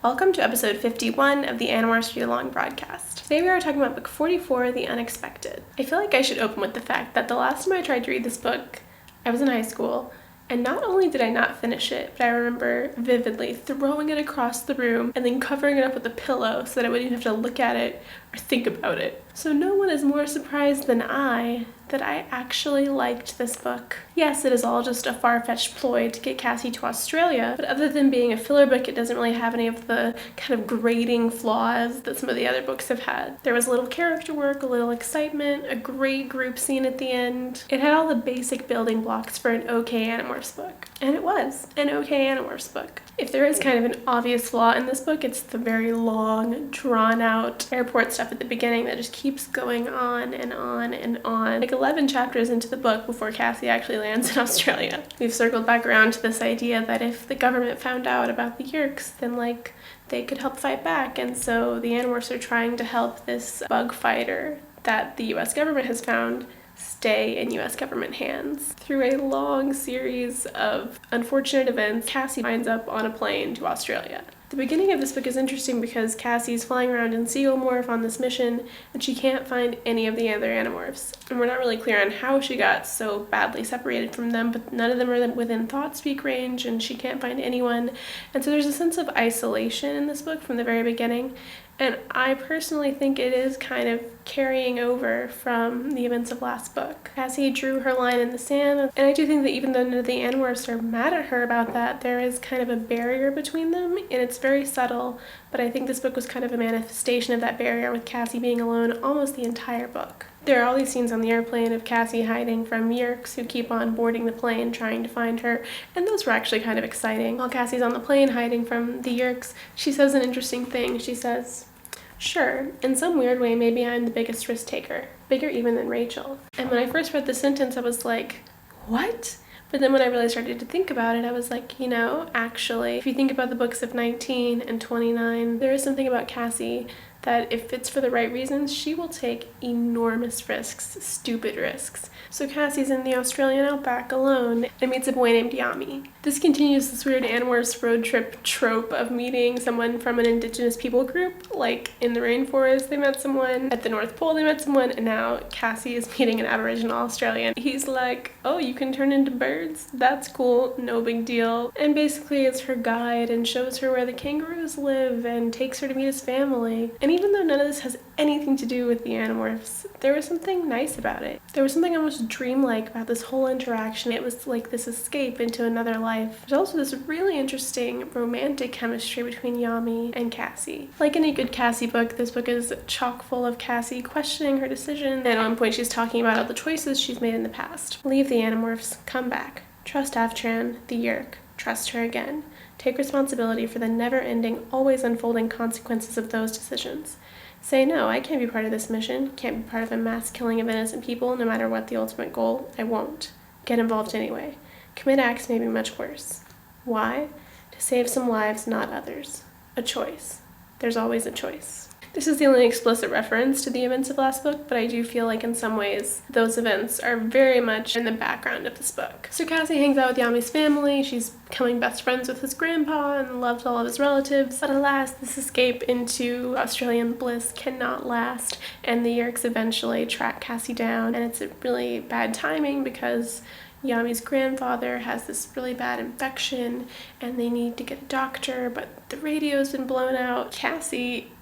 Welcome to episode 51 of the Animorphs Read-Along broadcast. Today we are talking about book 44, The Unexpected. I feel like I should open with the fact that the last time I tried to read this book, I was in high school, and not only did I not finish it, but I remember vividly throwing it across the room and then covering it up with a pillow so that I wouldn't even have to look at it or think about it. So no one is more surprised than I that I actually liked this book. Yes, it is all just a far-fetched ploy to get Cassie to Australia, but other than being a filler book, it doesn't really have any of the kind of grating flaws that some of the other books have had. There was a little character work, a little excitement, a great group scene at the end. It had all the basic building blocks for an okay Animorphs book. And it was an okay Animorphs book. If there is kind of an obvious flaw in this book, it's the very long, drawn-out airport stuff at the beginning that just keeps going on and on and on. Like 11 chapters into the book before Cassie actually lands in Australia. We've circled back around to this idea that if the government found out about the Yeerks, then they could help fight back, and so the Animorphs are trying to help this bug fighter that the US government has found stay in US government hands. Through a long series of unfortunate events, Cassie winds up on a plane to Australia. The beginning of this book is interesting because Cassie's flying around in Seagull Morph on this mission, and she can't find any of the other Animorphs. And we're not really clear on how she got so badly separated from them, but none of them are within thought speak range, and she can't find anyone. And so there's a sense of isolation in this book from the very beginning. And I personally think it is kind of carrying over from the events of last book. Cassie drew her line in the sand, and I do think that even though none of the Animorphs are mad at her about that, there is kind of a barrier between them, and it's very subtle, but I think this book was kind of a manifestation of that barrier, with Cassie being alone almost the entire book. There are all these scenes on the airplane of Cassie hiding from Yeerks who keep on boarding the plane trying to find her, and those were actually kind of exciting. While Cassie's on the plane hiding from the Yeerks, she says an interesting thing. She says, "Sure, in some weird way, maybe I'm the biggest risk taker, bigger even than Rachel." And when I first read the sentence, I was like, what? But then when I really started to think about it, I was like, actually, if you think about the books of 19 and 29, there is something about Cassie that if it's for the right reasons, she will take enormous risks, stupid risks. So Cassie's in the Australian Outback alone and meets a boy named Yami. This continues this weird Animorphs road trip trope of meeting someone from an indigenous people group. Like in the rainforest, they met someone, at the North Pole, they met someone, and now Cassie is meeting an Aboriginal Australian. He's like, oh, you can turn into birds? That's cool, no big deal. And basically it's her guide and shows her where the kangaroos live and takes her to meet his family. And even though none of this has anything to do with the Animorphs, there was something nice about it. There was something almost dreamlike about this whole interaction. It was like this escape into another life. There's also this really interesting romantic chemistry between Yami and Cassie. Like any good Cassie book, this book is chock full of Cassie questioning her decision, and at one point she's talking about all the choices she's made in the past. Leave the Animorphs, come back. Trust Avtran, the Yeerk. Trust her again. Take responsibility for the never-ending, always unfolding consequences of those decisions. Say, no, I can't be part of this mission, can't be part of a mass killing of innocent people, no matter what the ultimate goal. I won't. Get involved anyway. Commit acts may be much worse. Why? To save some lives, not others. A choice. There's always a choice. This is the only explicit reference to the events of last book, but I do feel like in some ways those events are very much in the background of this book. So Cassie hangs out with Yami's family, she's becoming best friends with his grandpa and loves all of his relatives, but alas, this escape into Australian bliss cannot last, and the Yeerks eventually track Cassie down, and it's a really bad timing because Yami's grandfather has this really bad infection, and they need to get a doctor, but the radio's been blown out. Cassie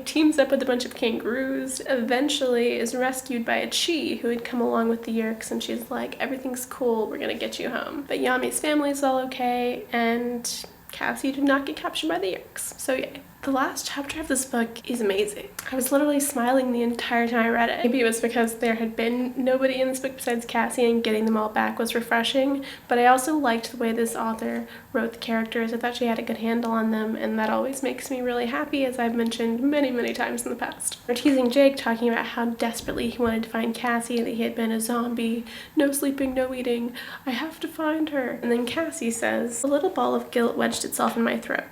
teams up with a bunch of kangaroos, eventually is rescued by a Chi who had come along with the Yeerks, and she's like, everything's cool, we're gonna get you home. But Yami's family's all okay, and Cassie did not get captured by the Yeerks, so yay. The last chapter of this book is amazing. I was literally smiling the entire time I read it. Maybe it was because there had been nobody in this book besides Cassie, and getting them all back was refreshing, but I also liked the way this author wrote the characters. I thought she had a good handle on them, and that always makes me really happy, as I've mentioned many, many times in the past. We're teasing Jake, talking about how desperately he wanted to find Cassie, that he had been a zombie. No sleeping, no eating. I have to find her. And then Cassie says, a little ball of guilt wedged itself in my throat.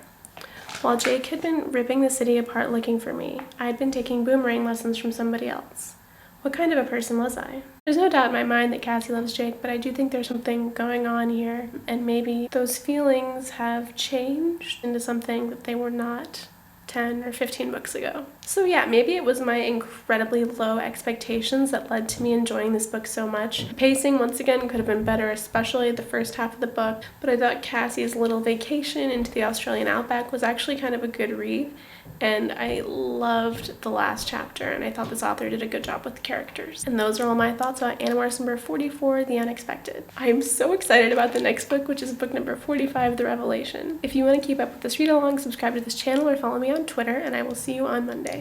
While Jake had been ripping the city apart looking for me, I had been taking boomerang lessons from somebody else. What kind of a person was I? There's no doubt in my mind that Cassie loves Jake, but I do think there's something going on here, and maybe those feelings have changed into something that they were not 10 or 15 books ago. So yeah, maybe it was my incredibly low expectations that led to me enjoying this book so much. The pacing, once again, could have been better, especially the first half of the book, but I thought Cassie's little vacation into the Australian Outback was actually kind of a good read, and I loved the last chapter, and I thought this author did a good job with the characters. And those are all my thoughts about Animorphs number 44, The Unexpected. I am so excited about the next book, which is book number 45, The Revelation. If you want to keep up with this read along, subscribe to this channel or follow me on Twitter, and I will see you on Monday.